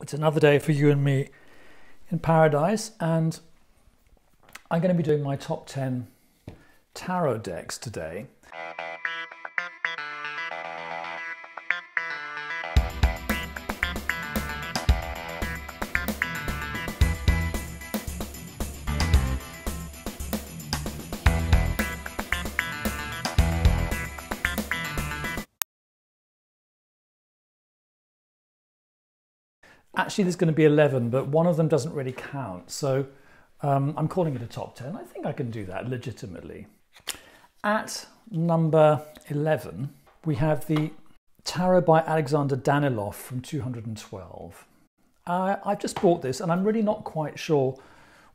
It's another day for you and me in paradise, and I'm going to be doing my top 10 tarot decks today. Actually, there's going to be 11, but one of them doesn't really count. So I'm calling it a top 10. I think I can do that legitimately. At number 11, we have the Tarot by Alexander Daniloff from 212. I've just bought this and I'm really not quite sure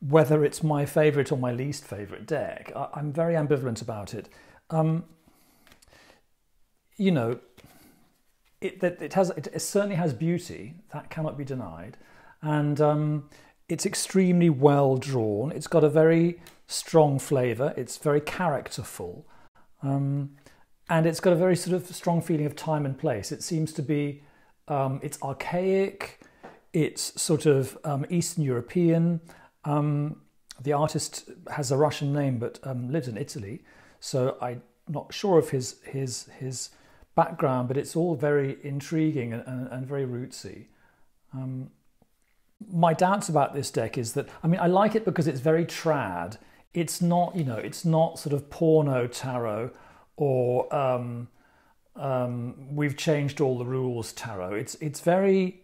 whether it's my favourite or my least favourite deck. I'm very ambivalent about it. You know, it certainly has beauty, that cannot be denied, and it's extremely well drawn. It's got a very strong flavour, it's very characterful, and it's got a very sort of strong feeling of time and place. It seems to be, it's archaic, it's sort of Eastern European. The artist has a Russian name but lives in Italy, so I'm not sure of his background, but it's all very intriguing and very rootsy. My doubts about this deck is that, I mean, I like it because it's very trad. It's not, you know, it's not sort of porno tarot or we've changed all the rules tarot. It's very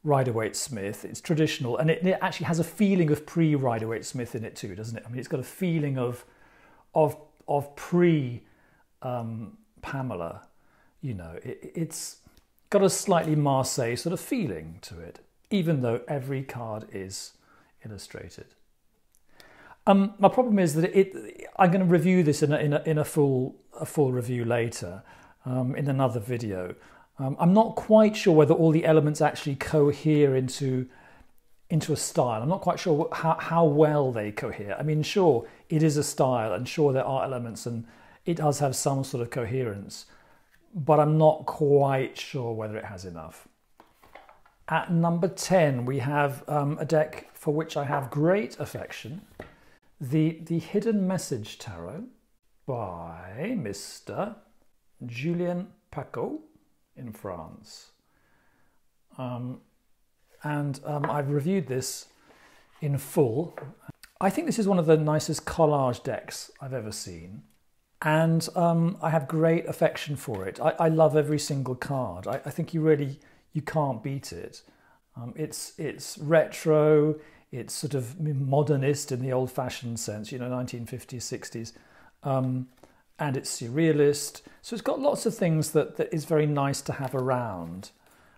Rider-Waite-Smith. It's traditional, and it actually has a feeling of pre-Rider-Waite-Smith in it too, doesn't it? I mean, it's got a feeling of pre Pamela, you know, it's got a slightly Marseille sort of feeling to it, even though every card is illustrated. My problem is that I'm going to review this in a full review later, in another video. I'm not quite sure whether all the elements actually cohere into a style. I'm not quite sure how well they cohere. I mean, sure, it is a style, and sure there are elements, and it does have some sort of coherence, but I'm not quite sure whether it has enough. At number 10, we have a deck for which I have great affection, the Hidden Message Tarot by Mr. Julien Pacaud in France. I've reviewed this in full. I think this is one of the nicest collage decks I've ever seen. And I have great affection for it. I love every single card. I think you can't beat it. It's retro, it's sort of modernist in the old-fashioned sense, you know, 1950s, 60s, and it's surrealist. So it's got lots of things that is very nice to have around,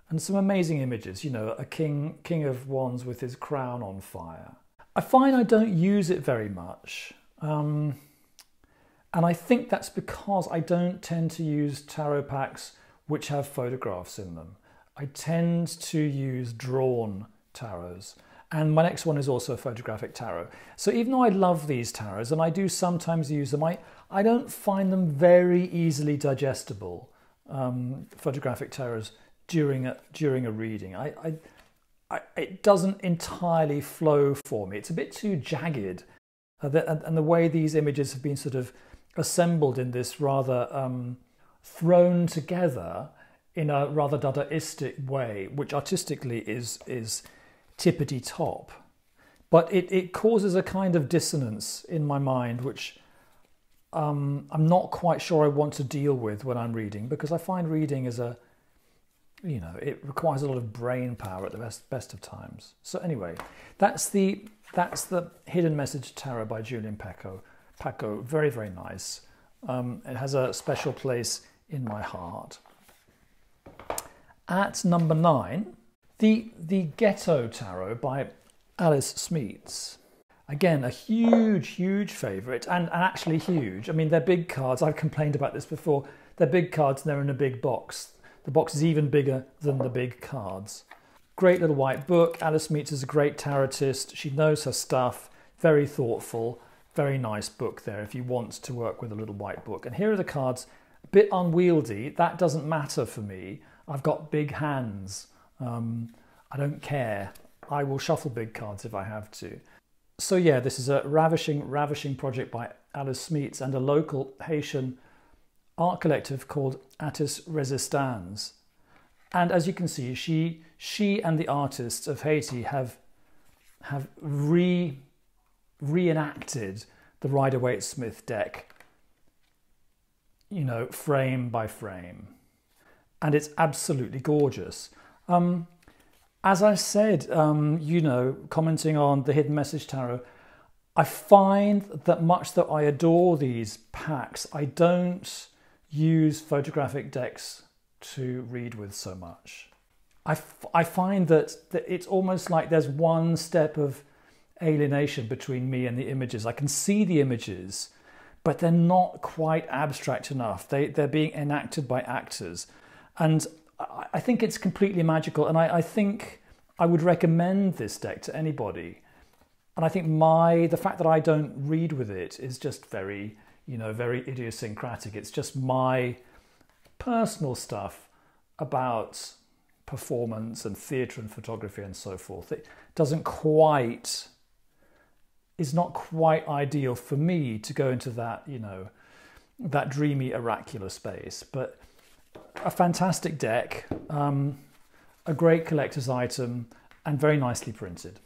and some amazing images. You know, a king of wands with his crown on fire. I find I don't use it very much. And I think that's because I don't tend to use tarot packs which have photographs in them. I tend to use drawn tarots. And my next one is also a photographic tarot. So even though I love these tarots, and I do sometimes use them, I don't find them very easily digestible, photographic tarots, during a reading. It doesn't entirely flow for me. It's a bit too jagged. And the way these images have been sort of assembled in this rather thrown together in a rather Dadaistic way, which artistically is tippity top, but it causes a kind of dissonance in my mind, which I'm not quite sure I want to deal with when I'm reading, because I find reading is it requires a lot of brain power at the best of times. So anyway, that's the Hidden Message Tarot by Julien Pacaud. Very, very nice. It has a special place in my heart. At number 9, the Ghetto Tarot by Alice Smeets. Again, a huge favourite, and actually huge. I mean, they're big cards. I've complained about this before. They're big cards and they're in a big box. The box is even bigger than the big cards. Great little white book. Alice Smeets is a great tarotist. She knows her stuff. Very thoughtful. Very nice book there if you want to work with a little white book. And here are the cards. A bit unwieldy. That doesn't matter for me. I've got big hands. I don't care. I will shuffle big cards if I have to. So yeah, this is a ravishing, ravishing project by Alice Smeets and a local Haitian art collective called Artis Resistance. And as you can see, she and the artists of Haiti have reenacted the Rider-Waite-Smith deck, you know, frame by frame. And it's absolutely gorgeous. As I said, you know, commenting on the Hidden Message Tarot, I find that much that I adore these packs, I don't use photographic decks to read with so much. I find that it's almost like there's one step of alienation between me and the images. I can see the images, but they're not quite abstract enough. They're being enacted by actors. And I think it's completely magical. And I think I would recommend this deck to anybody. And I think the fact that I don't read with it is just very, you know, very idiosyncratic. It's just my personal stuff about performance and theatre and photography and so forth. It is not quite ideal for me to go into that, you know, that dreamy oracular space. But a fantastic deck, a great collector's item, and very nicely printed.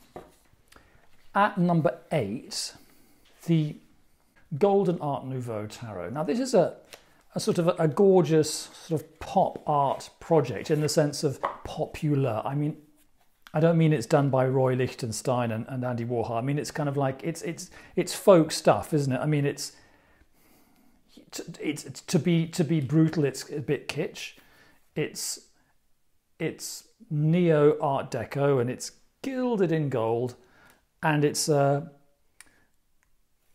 At number 8, the Golden Art Nouveau Tarot. Now this is a sort of a gorgeous sort of pop art project in the sense of popular. I mean, I don't mean it's done by Roy Lichtenstein and Andy Warhol. I mean, it's kind of like, it's folk stuff, isn't it? I mean, it's to be brutal, it's a bit kitsch. It's neo Art Deco and it's gilded in gold, and it's a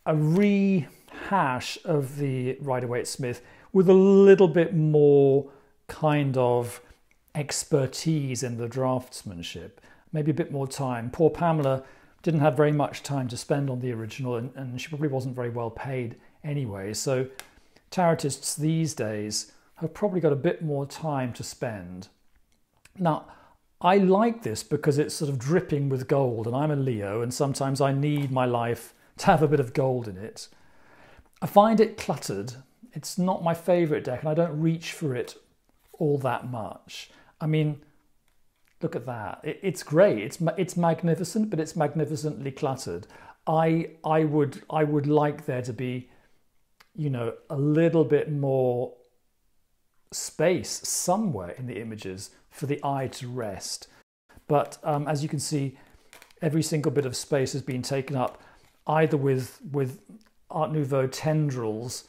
rehash of the Rider-Waite-Smith with a little bit more kind of expertise in the draftsmanship, maybe a bit more time. Poor Pamela didn't have very much time to spend on the original, and she probably wasn't very well paid anyway. So tarotists these days have probably got a bit more time to spend. Now, I like this because it's sort of dripping with gold, and I'm a Leo, and sometimes I need my life to have a bit of gold in it. I find it cluttered. It's not my favourite deck, and I don't reach for it all that much. I mean, look at that. It's great. It's magnificent, but it's magnificently cluttered. I would like there to be, you know, a little bit more space somewhere in the images for the eye to rest. But as you can see, every single bit of space has been taken up either with Art Nouveau tendrils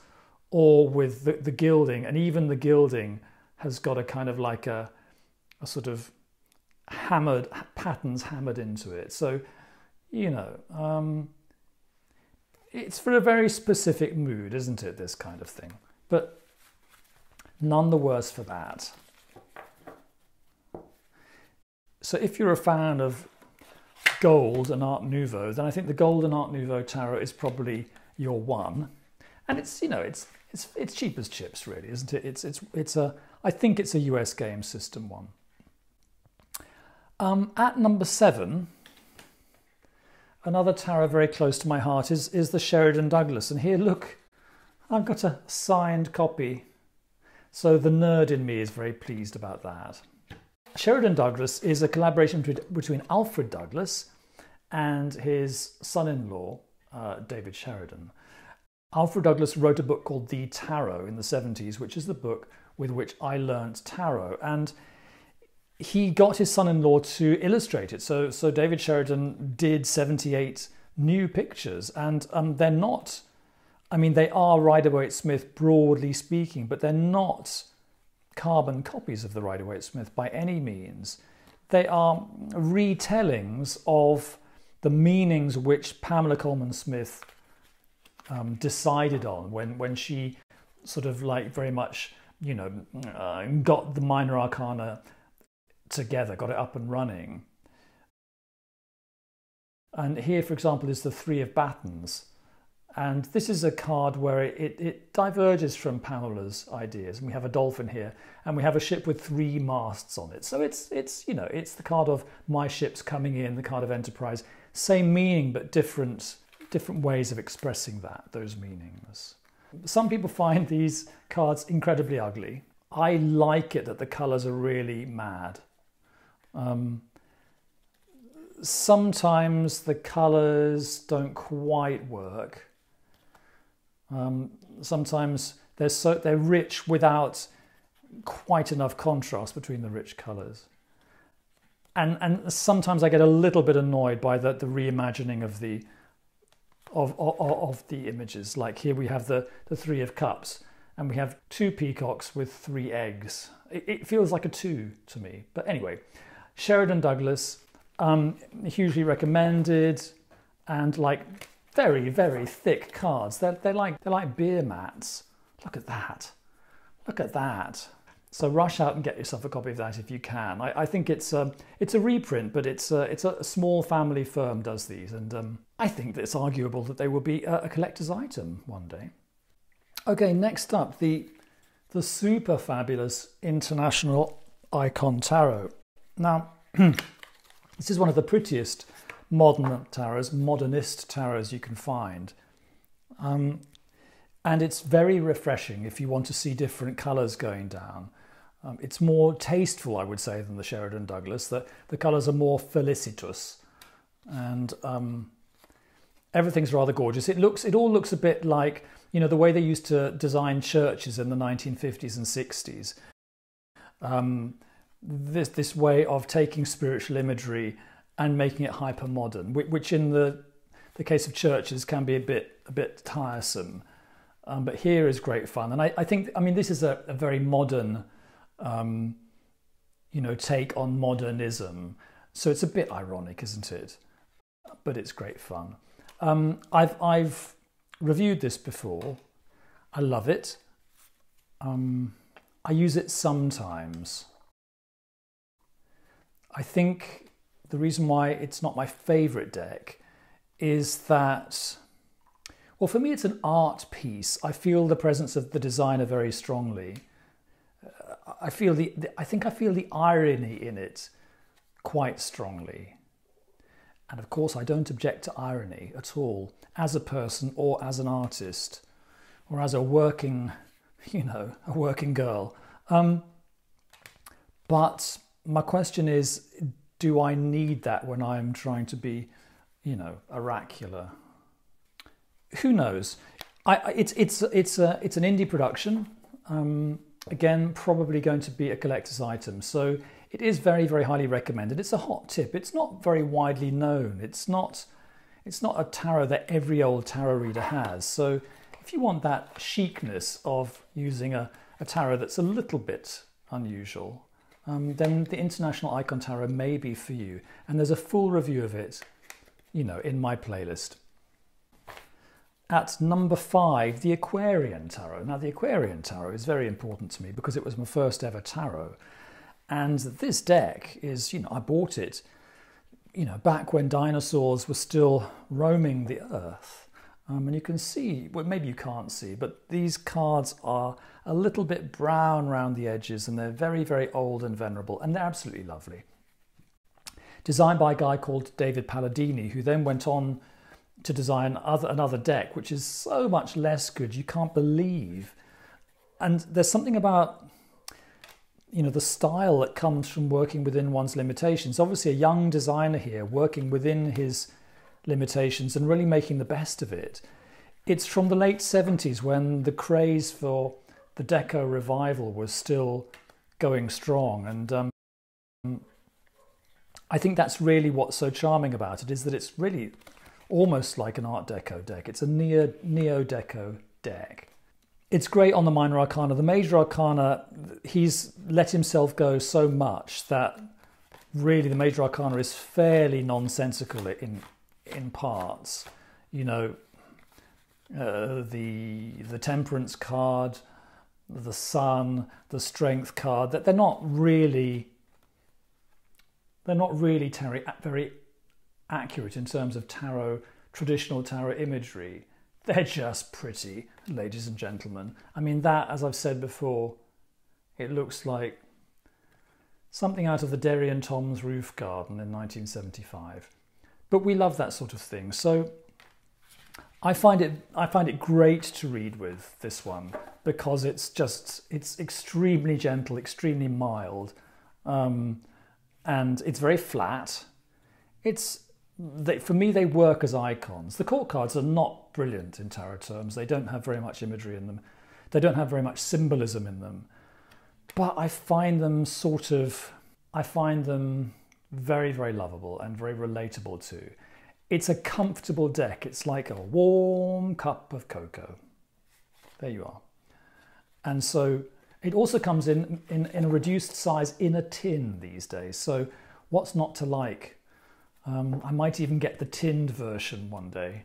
or with the gilding, and even the gilding has got a kind of like a sort of hammered patterns hammered into it. So, you know, it's for a very specific mood, isn't it, this kind of thing? But none the worse for that. So if you're a fan of gold and Art Nouveau, then I think the Golden Art Nouveau Tarot is probably your one. And it's, you know, it's cheap as chips, really, isn't it? I think it's a US game system one. At number 7, another tarot very close to my heart is the Sheridan Douglas. And here, look, I've got a signed copy. So the nerd in me is very pleased about that. Sheridan Douglas is a collaboration between Alfred Douglas and his son-in-law, David Sheridan. Alfred Douglas wrote a book called The Tarot in the 70s, which is the book with which I learnt tarot. And he got his son-in-law to illustrate it. So David Sheridan did 78 new pictures, and they're not, I mean, they are Rider-Waite-Smith broadly speaking, but they're not carbon copies of the Rider-Waite-Smith by any means. They are retellings of the meanings which Pamela Coleman Smith decided on when she sort of like very much, you know, got the minor arcana together, got it up and running. And here, for example, is the Three of Batons. And this is a card where it diverges from Pamela's ideas. And we have a dolphin here, and we have a ship with 3 masts on it. So it's you know, it's the card of my ship's coming in, the card of enterprise. Same meaning, but different ways of expressing those meanings. Some people find these cards incredibly ugly. I like it that the colours are really mad. Sometimes the colours don't quite work. Sometimes they're rich without quite enough contrast between the rich colours. And sometimes I get a little bit annoyed by the reimagining of the images. Like here we have the 3 of Cups, and we have 2 peacocks with 3 eggs. It feels like a 2 to me. But anyway, Sheridan Douglas, hugely recommended, and like very, very thick cards. They're like beer mats. Look at that. Look at that. So rush out and get yourself a copy of that if you can. I think it's a reprint, but it's a small family firm does these, and I think that it's arguable that they will be a collector's item one day. Okay, next up, the super fabulous International Icon Tarot. Now, this is one of the prettiest modern tarots, modernist tarots you can find. And it's very refreshing if you want to see different colours going down. It's more tasteful, I would say, than the Sheridan Douglas. The colours are more felicitous, and everything's rather gorgeous. It all looks a bit like, you know, the way they used to design churches in the 1950s and 60s. This way of taking spiritual imagery and making it hyper modern, which in the case of churches can be a bit tiresome. But here is great fun, and I think this is a very modern, you know, take on modernism. So it's a bit ironic, isn't it? But it's great fun. I've reviewed this before. I love it. I use it sometimes. I think the reason why it's not my favourite deck is that, well, for me it's an art piece. I feel the presence of the designer very strongly. I think I feel the irony in it quite strongly. And of course I don't object to irony at all, as a person or as an artist or as a working, you know, a working girl. But my question is, do I need that when I'm trying to be, you know, oracular? Who knows? It's an indie production. Again, probably going to be a collector's item. So it is very, very highly recommended. It's a hot tip. It's not very widely known. It's not a tarot that every old tarot reader has. So if you want that chicness of using a tarot that's a little bit unusual, then the International Icon Tarot may be for you. And there's a full review of it, you know, in my playlist. At number 5, the Aquarian Tarot. Now, the Aquarian Tarot is very important to me because it was my first ever tarot. And this deck is, you know, I bought it, you know, back when dinosaurs were still roaming the earth. And you can see, well, maybe you can't see, but these cards are a little bit brown around the edges, and they're very, very old and venerable, and they're absolutely lovely. Designed by a guy called David Palladini, who then went on to design another deck, which is so much less good, you can't believe. And there's something about, you know, the style that comes from working within one's limitations. Obviously a young designer here working within his limitations and really making the best of it. It's from the late 70s when the craze for the Deco revival was still going strong, and I think that's really what's so charming about it, is that it's really almost like an Art Deco deck. It's a neo-Deco deck. It's great on the minor arcana. The major arcana, he's let himself go so much that really the major arcana is fairly nonsensical in parts. You know, the temperance card, the sun, the strength card, that they're not really very accurate in terms of tarot, traditional tarot imagery. They're just pretty, ladies and gentlemen. I mean, that, as I've said before, it looks like something out of the Derry and Tom's roof garden in 1975. But we love that sort of thing. So I find it great to read with, this one, because it's extremely gentle, extremely mild, and it's very flat. For me, they work as icons. The court cards are not brilliant in tarot terms. They don't have very much imagery in them. They don't have very much symbolism in them. But I find them very, very lovable and very relatable too. It's a comfortable deck. It's like a warm cup of cocoa. There you are. And so it also comes in a reduced size in a tin these days. So what's not to like? I might even get the tinned version one day.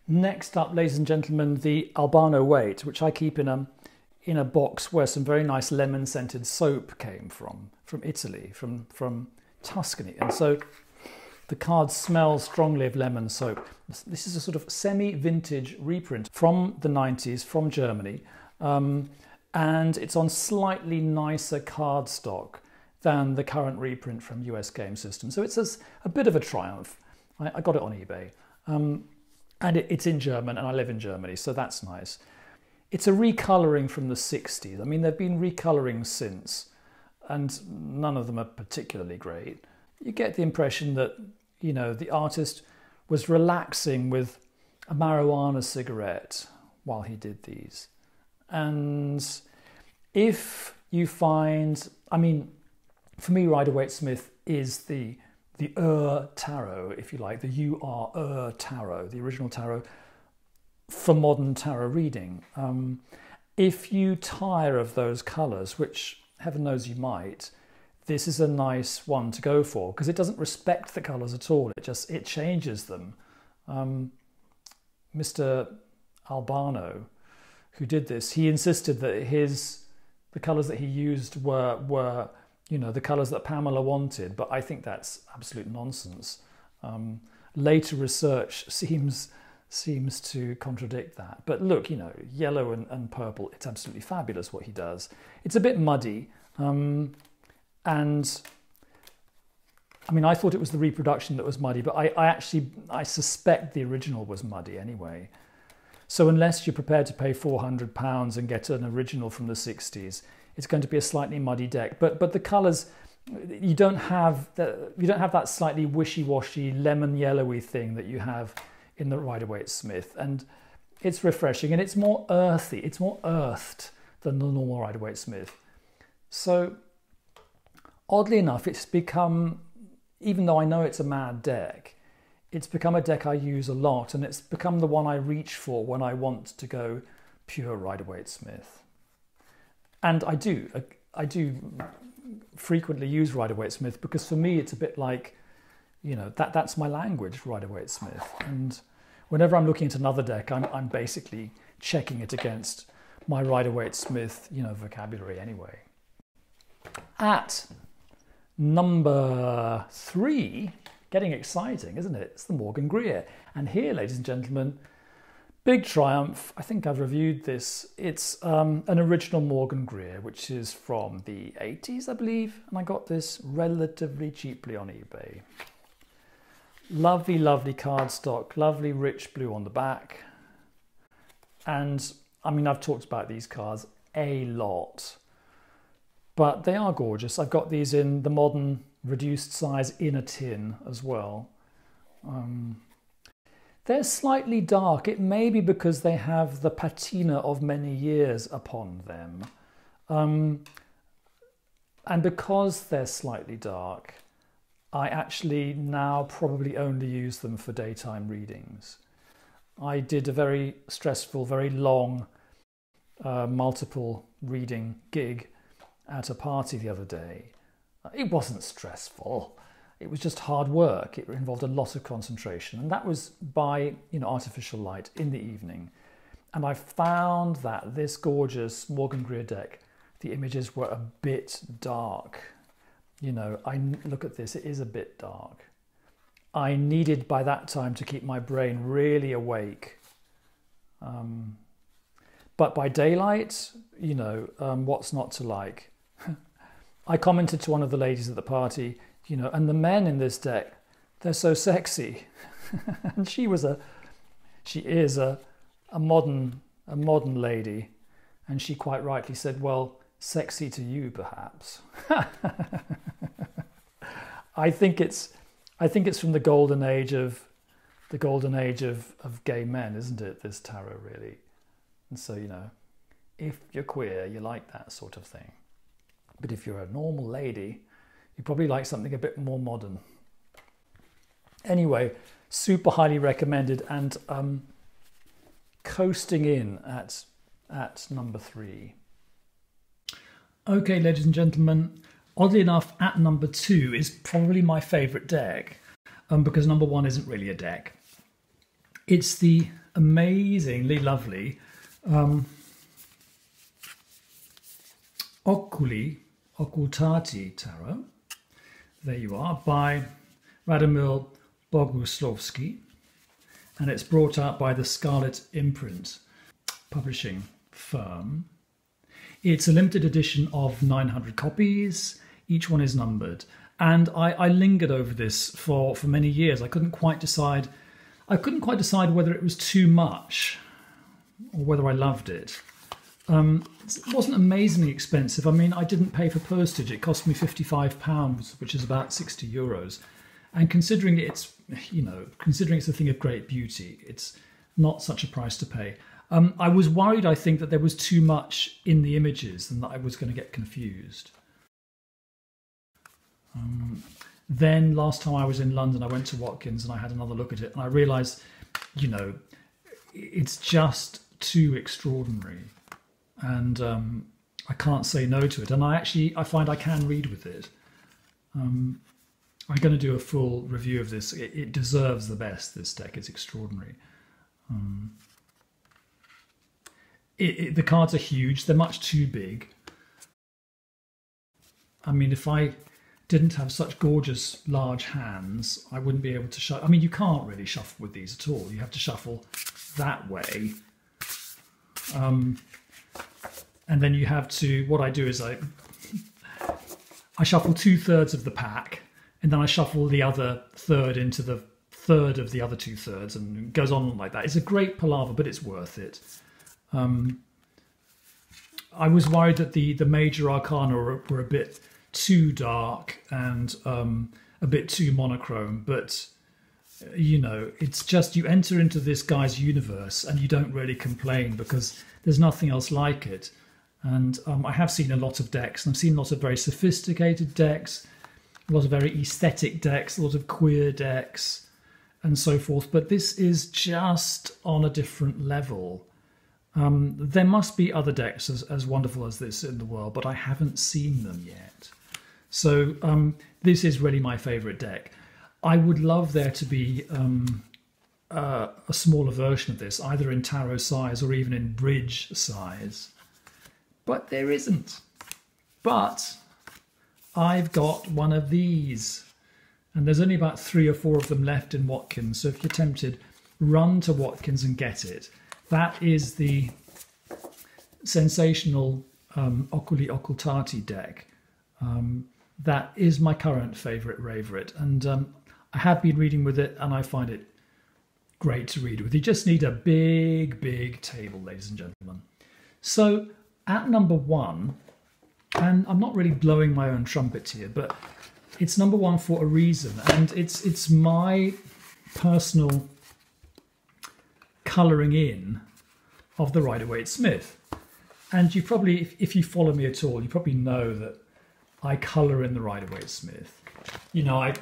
Next up, ladies and gentlemen, the Albano Waite, which I keep in a box where some very nice lemon-scented soap came from Italy, from Tuscany. And so the card smells strongly of lemon soap. This is a sort of semi-vintage reprint from the 90s, from Germany. And it's on slightly nicer cardstock than the current reprint from US Game System. So it's a bit of a triumph. I got it on eBay. And it's in German, and I live in Germany, so that's nice. It's a recolouring from the 60s. I mean, there have been recolorings since, and none of them are particularly great. You get the impression that, you know, the artist was relaxing with a marijuana cigarette while he did these. And if you find, I mean, for me, Rider-Waite-Smith is the tarot, if you like, the tarot, the original tarot for modern tarot reading. If you tire of those colours, which heaven knows you might, this is a nice one to go for because it doesn't respect the colours at all. It changes them. Mr. Albano, who did this, he insisted that the colours that he used were you know, the colours that Pamela wanted, but I think that's absolute nonsense. Later research seems to contradict that. But look, you know, yellow and purple, it's absolutely fabulous what he does. It's a bit muddy, and I mean, I thought it was the reproduction that was muddy, but I suspect the original was muddy anyway. So unless you're prepared to pay £400 and get an original from the 60s, it's going to be a slightly muddy deck. But the colours, you don't have that slightly wishy-washy lemon yellowy thing that you have in the Rider-Waite-Smith, and it's refreshing and it's more earthy. It's more earthed than the normal Rider-Waite-Smith. So oddly enough, it's become, even though I know it's a mad deck, it's become a deck I use a lot, and it's become the one I reach for when I want to go pure Rider-Waite-Smith. And I do frequently use Rider-Waite-Smith because for me it's a bit like, you know, that's my language, Rider-Waite-Smith. And whenever I'm looking at another deck, I'm basically checking it against my Rider-Waite-Smith, you know, vocabulary anyway. At number 3, getting exciting, isn't it? It's the Morgan Greer. And here, ladies and gentlemen, big triumph. I think I've reviewed this. It's an original Morgan Greer, which is from the 80s, I believe. And I got this relatively cheaply on eBay. Lovely, lovely cardstock, lovely rich blue on the back. And I mean, I've talked about these cards a lot, but they are gorgeous. I've got these in the modern reduced size in a tin as well. They're slightly dark. It may be because they have the patina of many years upon them. And because they're slightly dark, I actually now probably only use them for daytime readings. I did a very stressful, very long, multiple reading gig at a party the other day. It wasn't stressful. It was just hard work. It involved a lot of concentration, and that was by, you know, artificial light in the evening. And I found that this gorgeous Morgan Greer deck, the images were a bit dark. You know, I look at this, it is a bit dark. I needed by that time to keep my brain really awake But by daylight, you know, what's not to like? I commented to one of the ladies at the party, you know, and the men in this deck, they're so sexy. And she is a modern lady, and she quite rightly said, well, sexy to you perhaps. I think it's from the golden age of gay men, isn't it, this tarot really? And so, you know, if you're queer, you like that sort of thing. But if you're a normal lady, you probably like something a bit more modern. Anyway, super highly recommended, and coasting in at number 3. Okay, ladies and gentlemen, oddly enough, at number 2 is probably my favourite deck, because number 1 isn't really a deck. It's the amazingly lovely Occultati Tarot. There you are, by Radomil Boguslavsky, and it's brought out by the Scarlet Imprint publishing firm. It's a limited edition of 900 copies. Each one is numbered, and I lingered over this for many years. I couldn't quite decide whether it was too much or whether I loved it. It wasn't amazingly expensive. I mean, I didn't pay for postage. It cost me £55, which is about 60 euros. And considering it's, you know, considering it's a thing of great beauty, it's not such a price to pay. I was worried, I think, that there was too much in the images and that I was going to get confused. Then last time I was in London, I went to Watkins and I had another look at it, and I realised, you know, it's just too extraordinary, and I can't say no to it. And I find I can read with it. I'm going to do a full review of this. It deserves the best, this deck. It's extraordinary. The cards are huge. They're much too big. I mean, if I didn't have such gorgeous large hands, I wouldn't be able to shuffle. I mean, you can't really shuffle with these at all. You have to shuffle that way. And then you have to, what I do is I shuffle 2/3 of the pack, and then I shuffle the other third into the third of the other 2/3, and it goes on like that. It's a great palaver, but it's worth it. I was worried that the major arcana were a bit too dark and a bit too monochrome, but you know, it's just you enter into this guy's universe and you don't really complain because there's nothing else like it. And I have seen a lot of decks, and I've seen lots of very sophisticated decks, a lot of very aesthetic decks, a lot of queer decks and so forth, but this is just on a different level. There must be other decks as wonderful as this in the world, but I haven't seen them yet. So this is really my favourite deck. I would love there to be a smaller version of this, either in tarot size or even in bridge size. But there isn't. But I've got one of these. And there's only about 3 or 4 of them left in Watkins. So if you're tempted, run to Watkins and get it. That is the sensational Oculi Occultati deck. That is my current favourite. And I have been reading with it, and I find it great to read with. You just need a big, big table, ladies and gentlemen. So at number 1, and I'm not really blowing my own trumpet here, but it's number 1 for a reason, and it's my personal colouring in of the Rider-Waite Smith. And you probably, if you follow me at all, you probably know that I colour in the Rider-Waite Smith. You know, I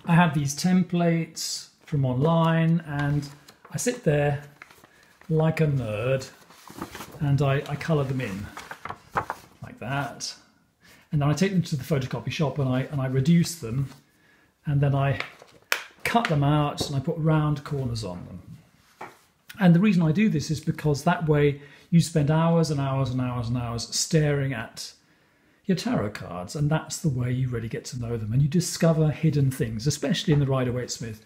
have these templates from online, and I sit there like a nerd and I colour them in like that. And then I take them to the photocopy shop and I reduce them, and then I cut them out and I put round corners on them. And the reason I do this is because that way you spend hours and hours and hours and hours staring at your tarot cards, and that's the way you really get to know them, and you discover hidden things, especially in the Rider-Waite Smith.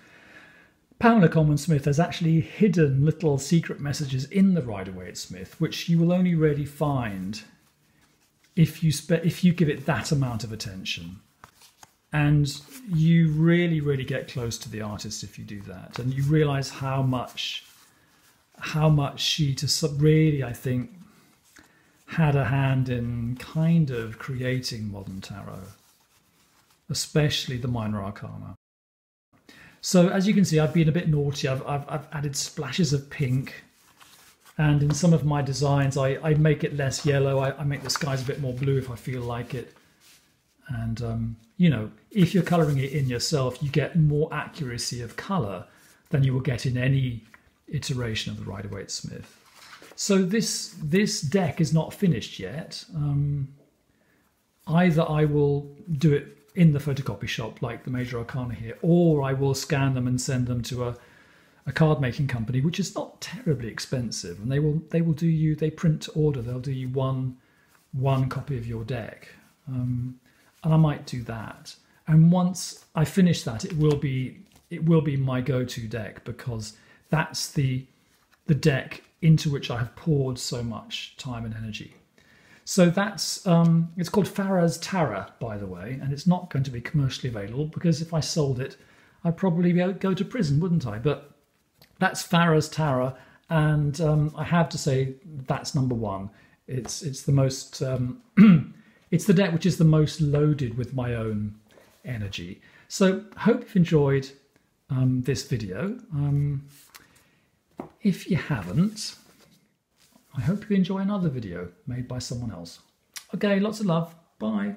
Pamela Coleman Smith has actually hidden little secret messages in the Rider-Waite Smith, which you will only really find if you give it that amount of attention. And you really, really get close to the artist if you do that. And you realise how much she really, I think, had a hand in kind of creating modern tarot, especially the minor arcana. So as you can see, I've been a bit naughty. I've added splashes of pink, and in some of my designs I make it less yellow. I make the skies a bit more blue if I feel like it. And you know, if you're colouring it in yourself, you get more accuracy of colour than you will get in any iteration of the Rider-Waite Smith. So this deck is not finished yet. Either I will do it in the photocopy shop like the Major Arcana here, or I will scan them and send them to a card making company, which is not terribly expensive, and they print to order. They'll do you one copy of your deck, and I might do that. And once I finish that, it will be my go-to deck, because that's the deck into which I have poured so much time and energy. So that's it's called Farrah Tarrah, by the way, and it's not going to be commercially available, because if I sold it, I'd probably go to prison, wouldn't I? But that's Farrah Tarrah, and I have to say that's number one. It's the most it's the deck which is the most loaded with my own energy. So hope you've enjoyed this video. If you haven't, I hope you enjoy another video made by someone else. Okay, lots of love. Bye.